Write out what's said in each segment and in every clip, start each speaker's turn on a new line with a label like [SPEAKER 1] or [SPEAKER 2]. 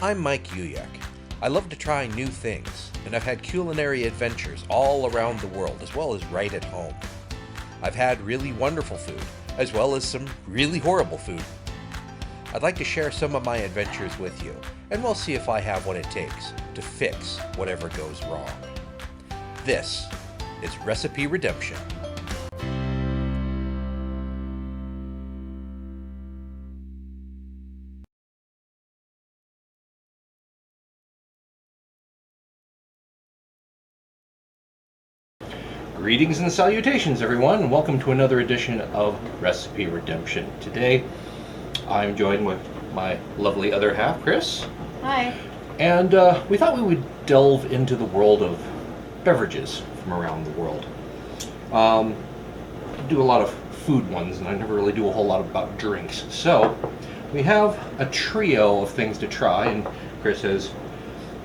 [SPEAKER 1] I'm Mike Uyek. I love to try new things, and I've had culinary adventures all around the world, as well as right at home. I've had really wonderful food, as well as some really horrible food. I'd like to share some of my adventures with you, and we'll see if I have what it takes to fix whatever goes wrong. This is Recipe Redemption. Greetings and salutations, everyone, and welcome to another edition of Recipe Redemption. Today, I'm joined with my lovely other half, Chris.
[SPEAKER 2] Hi.
[SPEAKER 1] And we thought we would delve into the world of beverages from around the world. I do a lot of food ones, and I never really do a whole lot about drinks. So, we have a trio of things to try, and Chris has,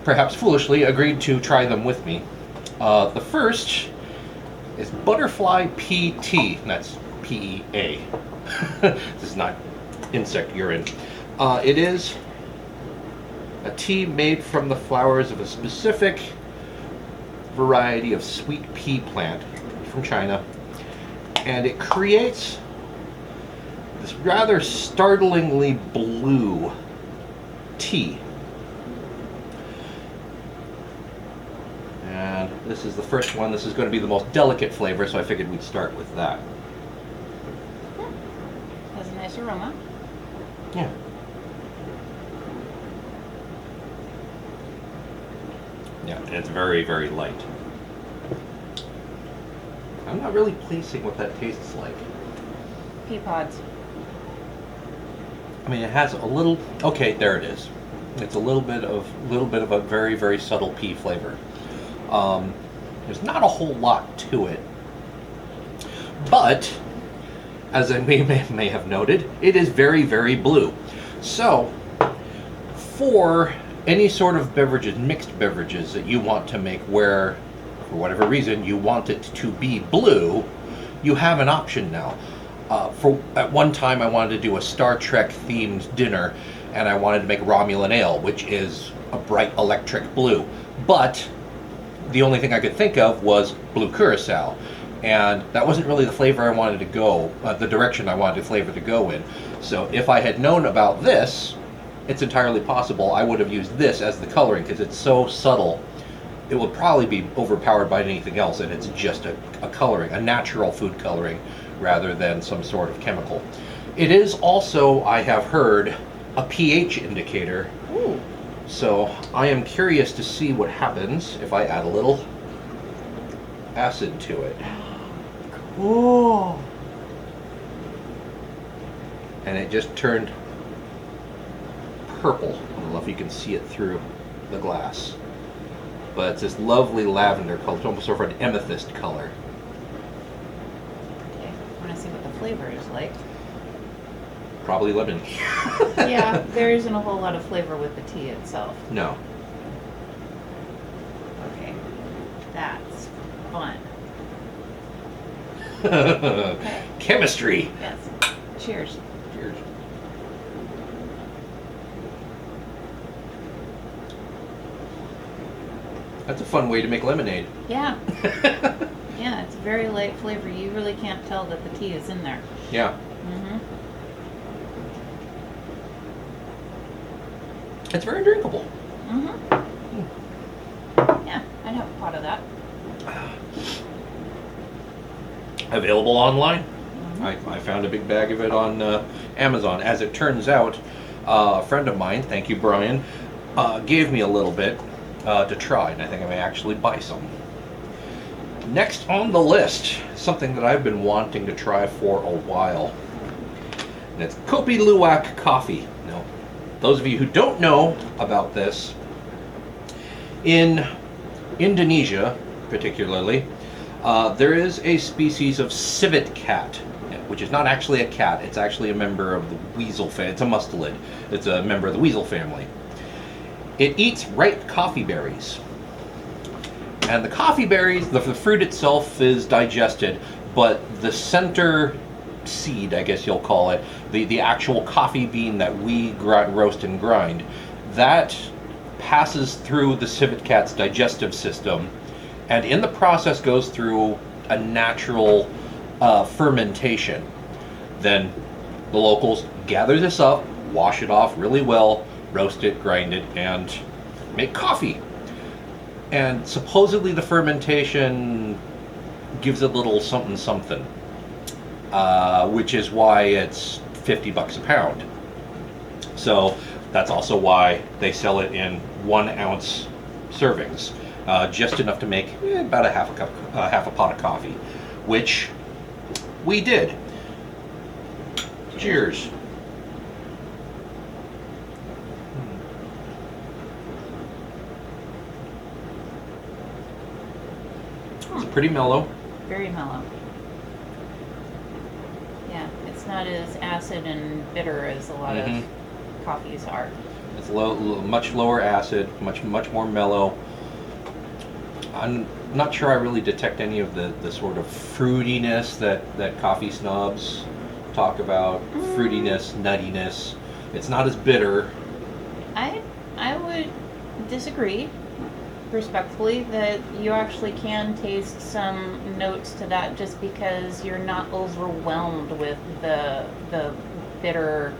[SPEAKER 1] perhaps foolishly, agreed to try them with me. The first is butterfly pea tea. That's PEA. This is not insect urine. It is a tea made from the flowers of a specific variety of sweet pea plant from China, and it creates this rather startlingly blue tea. And this is the first one. This is going to be the most delicate flavor, so I figured we'd start with that.
[SPEAKER 2] Has a nice aroma.
[SPEAKER 1] Yeah. Yeah, and it's very, very light. I'm not really placing what that tastes like.
[SPEAKER 2] Pea pods.
[SPEAKER 1] I mean, it has a little. Okay, there it is. It's a little bit of a very, very subtle pea flavor. There's not a whole lot to it, but as I may have noted, it is very, very blue. So, for any sort of beverages, mixed beverages that you want to make where, for whatever reason, you want it to be blue, you have an option now. At one time, I wanted to do a Star Trek themed dinner, and I wanted to make Romulan ale, which is a bright electric blue, but the only thing I could think of was blue curacao, and that wasn't really the flavor I wanted to go, the direction I wanted the flavor to go in. So if I had known about this, it's entirely possible I would have used this as the coloring, because it's so subtle. It would probably be overpowered by anything else, and it's just a coloring, a natural food coloring, rather than some sort of chemical. It is also, I have heard, a pH indicator.
[SPEAKER 2] Ooh.
[SPEAKER 1] So I am curious to see what happens if I add a little acid to it.
[SPEAKER 2] Cool.
[SPEAKER 1] And it just turned purple. I don't know if you can see it through the glass. But it's this lovely lavender color. It's almost sort of an amethyst color.
[SPEAKER 2] Okay, I want to see what the flavor is like.
[SPEAKER 1] Probably lemon.
[SPEAKER 2] Yeah, there isn't a whole lot of flavor with the tea itself.
[SPEAKER 1] No.
[SPEAKER 2] Okay, that's fun. Okay.
[SPEAKER 1] Chemistry.
[SPEAKER 2] Yes. Cheers.
[SPEAKER 1] Cheers. That's a fun way to make lemonade.
[SPEAKER 2] Yeah. Yeah, it's very light flavor. You really can't tell that the tea is in there.
[SPEAKER 1] Yeah.
[SPEAKER 2] Mm-hmm.
[SPEAKER 1] It's very drinkable.
[SPEAKER 2] Mm-hmm. Yeah, I'd have a pot of that.
[SPEAKER 1] Available online.
[SPEAKER 2] Mm-hmm.
[SPEAKER 1] I found a big bag of it on Amazon. As it turns out, a friend of mine, thank you Brian, gave me a little bit to try, and I think I may actually buy some. Next on the list, something that I've been wanting to try for a while, and it's Kopi Luwak coffee. Now, those of you who don't know about this, in Indonesia particularly, there is a species of civet cat, which is not actually a cat, it's actually a member of the weasel family. It's a mustelid. It's a member of the weasel family. It eats ripe coffee berries. And the coffee berries, the fruit itself is digested, but the center seed, I guess you'll call it, the actual coffee bean that we roast and grind, that passes through the civet cat's digestive system, and in the process goes through a natural fermentation. Then the locals gather this up, wash it off really well, roast it, grind it, and make coffee. And supposedly the fermentation gives a little something something, which is why it's $50 a pound. So that's also why they sell it in 1 ounce servings, just enough to make about half a pot of coffee, which we did. Cheers. It's pretty mellow.
[SPEAKER 2] Very mellow. Yeah, it's not as acid and bitter as a lot of coffees are.
[SPEAKER 1] It's much lower acid, much more mellow. I'm not sure I really detect any of the sort of fruitiness that coffee snobs talk about. Fruitiness, nuttiness. It's not as bitter.
[SPEAKER 2] I would disagree respectfully that you actually can taste some notes to that just because you're not overwhelmed with the bitter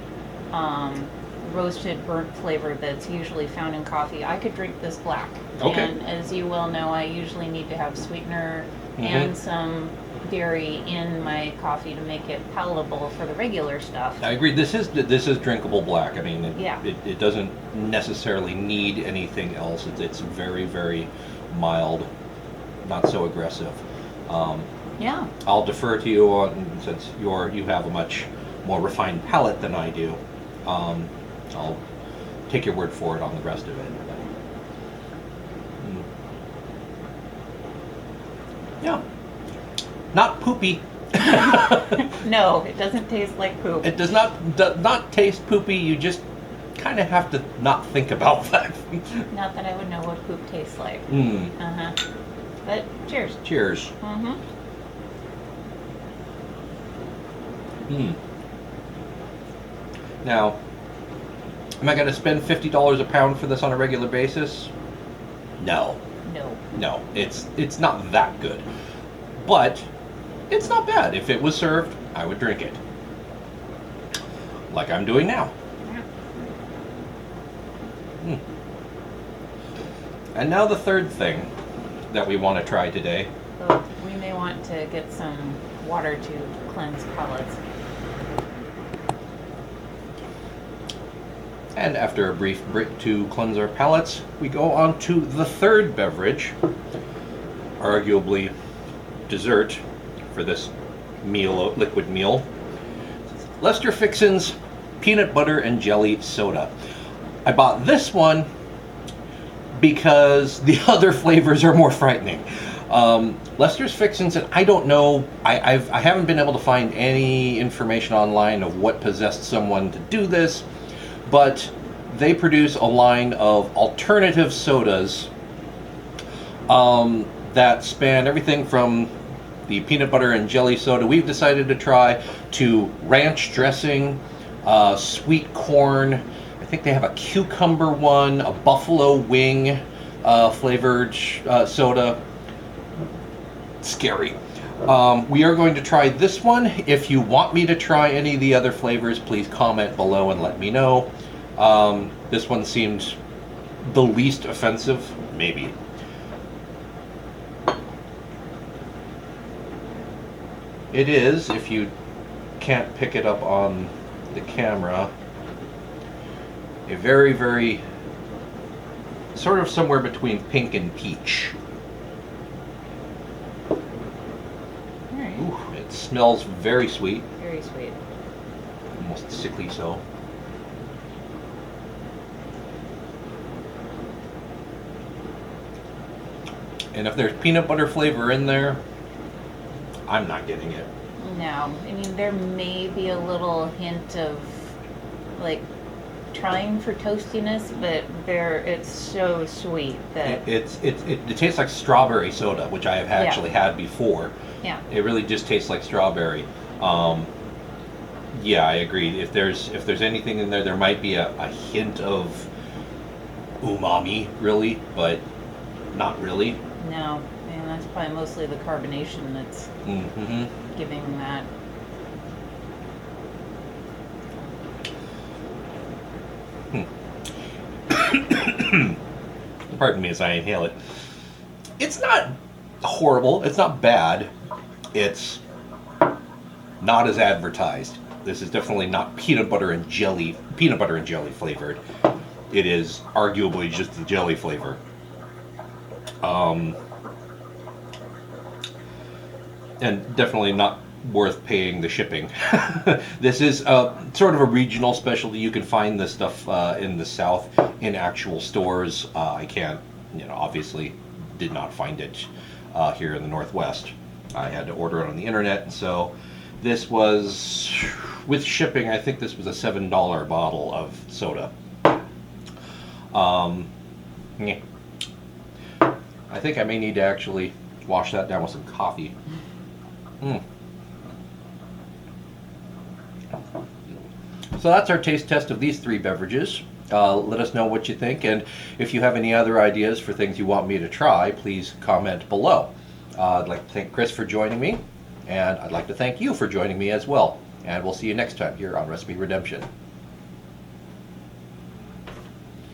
[SPEAKER 2] roasted burnt flavor that's usually found in coffee. I could drink this black.
[SPEAKER 1] Okay.
[SPEAKER 2] And as you well know, I usually need to have sweetener and some dairy in my coffee to make it palatable for the regular stuff.
[SPEAKER 1] I agree. This is drinkable black. I mean, it doesn't necessarily need anything else. It's very, very mild, not so aggressive.
[SPEAKER 2] Yeah.
[SPEAKER 1] I'll defer to you on, since you have a much more refined palate than I do. I'll take your word for it on the rest of it. Yeah. Not poopy.
[SPEAKER 2] No, it doesn't taste like poop.
[SPEAKER 1] It does not taste poopy. You just kind of have to not think about that.
[SPEAKER 2] Not that I would know what poop tastes like. But cheers.
[SPEAKER 1] Cheers. Now, am I going to spend $50 a pound for this on a regular basis? No. No, it's not that good. But it's not bad. If it was served, I would drink it. Like I'm doing now. And now the third thing that we want to try today.
[SPEAKER 2] So we may want to get some water to cleanse palates.
[SPEAKER 1] And after a brief break to cleanse our palates, we go on to the third beverage, arguably dessert for this liquid meal. Lester Fixin's peanut butter and jelly soda. I bought this one because the other flavors are more frightening. Lester's Fixins, and I don't know, I haven't been able to find any information online of what possessed someone to do this, but they produce a line of alternative sodas that span everything from the peanut butter and jelly soda we've decided to try to ranch dressing, sweet corn. I think they have a cucumber one, a buffalo wing flavored soda. Scary. We are going to try this one. If you want me to try any of the other flavors, please comment below and let me know. This one seemed the least offensive, maybe. It is, if you can't pick it up on the camera, a very, very, sort of somewhere between pink and peach.
[SPEAKER 2] Alright.
[SPEAKER 1] Ooh, it smells very sweet.
[SPEAKER 2] Very sweet.
[SPEAKER 1] Almost sickly so. And if there's peanut butter flavor in there, I'm not getting it.
[SPEAKER 2] No, I mean there may be a little hint of like trying for toastiness, but it's so sweet that
[SPEAKER 1] It tastes like strawberry soda, which I have actually had before.
[SPEAKER 2] Yeah.
[SPEAKER 1] It really just tastes like strawberry. Yeah, I agree. If there's anything in there, there might be a hint of umami, really, but not really.
[SPEAKER 2] No, and that's probably mostly the carbonation that's
[SPEAKER 1] Mm-hmm.
[SPEAKER 2] giving that.
[SPEAKER 1] Pardon me as I inhale it. It's not horrible. It's not bad. It's not as advertised. This is definitely not peanut butter and jelly flavored. It is arguably just the jelly flavor. Um, and definitely not worth paying the shipping. This is sort of a regional specialty. You can find this stuff in the South in actual stores. I can't, obviously did not find it here in the Northwest. I had to order it on the internet. So this was, with shipping, I think this was a $7 bottle of soda. Yeah. I think I may need to actually wash that down with some coffee. Mm. So that's our taste test of these three beverages. Let us know what you think, and if you have any other ideas for things you want me to try, please comment below. I'd like to thank Chris for joining me, and I'd like to thank you for joining me as well. And we'll see you next time here on Recipe Redemption.